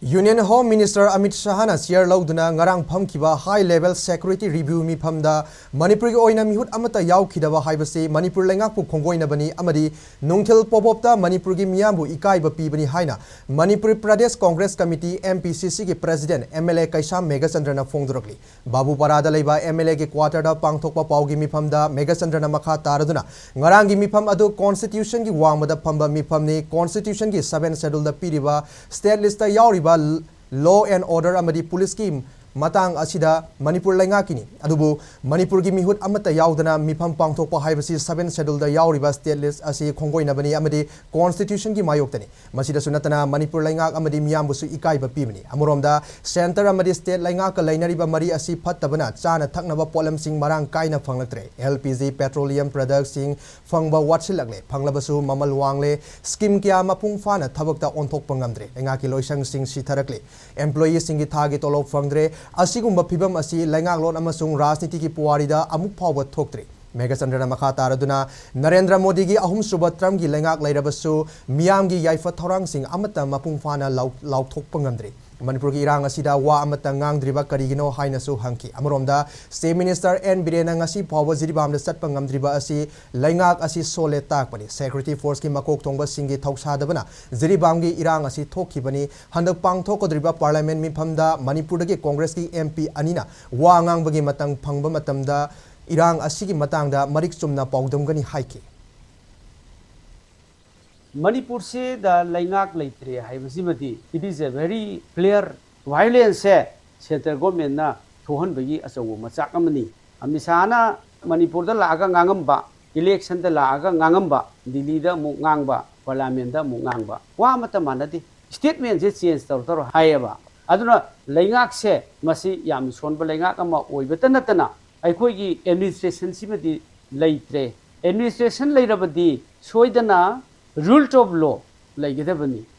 Union Home Minister Amit Shahana Sierra Lauduna Ngarang Pamkiba High Level Security Review Mifamda Manipuri oina meehut amatta yaohan-khidaba haibasi Manipur leingak-pu khongoinabani amadi nungthil popopta Manipuri meeyambu ekaiba pibani haina Manipuri Pradesh Congress Committee MPCC ki President MLA Kaisam Megachandrana Fongdurakli Babu Parada leiba MLA ki quarter da pangthokpa paugi mifamda Megachandrana makha taraduna ngarangi mifam adu Constitution ki wangmada phamba mifamni Constitution ki 7th schedule da piriba state list da yauriba Law and Order amadi police ki matang asida Manipur leingak-kini adubu Manipur gi meehut amatta yaudana mifam pangthokpa haibasi 7th schedule da yauriba state list asi khongoinabani amadi Constitution gi mayoktani masida sunatana Manipur leingak amadi meeyambu su ekaiba pibani amuromda center amadi state leingak ka lainariba mari asi phattabana chana thaknaba polam sing marang kaina phanglaktre LPG petroleum products sing phangba watsilakle phanglabasu mamal wangle scheme kya mapung fana thabakta onthokpa ngamdre leingak ki loisang sing sitharakle employees sing gi thagi tolop phangdre asigumba phibam asi laingaklon amasung rajniti ki puwarida amuk phawba thoktre Megachandrana makha taraduna Narendra Modi gi ahum suba term gi laingak lairabasu miyam gi yaifa thorang sing amatta mapung fana lauthokpa ngamdre Manipur ki irang asida wa amatta ngangdriba karigino haina su hangki amromda State Minister N Birena ngasi phawba jiribam da satpa ngamdriba asi laingak asi sole takpani Security Force ki makok thongba singi thausadabana jiribam gi irang asi thokhibani handak pangthokodriba Parliament mifamda Manipur ki Congress ki MP anina wa ngangbagi matang phangba matamda irang asigi matangda marik chumna paudamgani haiki Manipur se the leingak leitre haibasibadi it is a very clear violence central government na thohan bagi asawu machak amani amisana Manipur da laaga ngangamba election da laaga ngangamba Delhi da mu ngangba parliament da mu ngangba wa mata manati statement je change tor hayaba aduna leingak se masi yam sonba leingak ama oibata natana aikhoi gi administration sibadi leitre administration leirabadi soidana Rule of law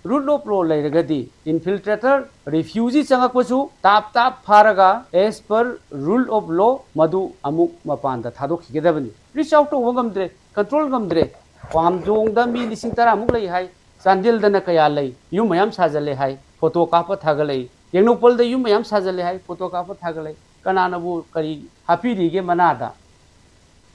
rule of law infiltrator refugee changakpasu tap pharaga as per rule of law madu amuk mapanda thadok higedabani reach out to ngamdre control ngamdre pamjong da mi lising tara amuk lei hai chandil dana kaya lei yum mayam sajale hai photo kapa thagalei yengnopol da yum mayam sajale hai photo kapa thagalei kanana bu kari happy ri ge manada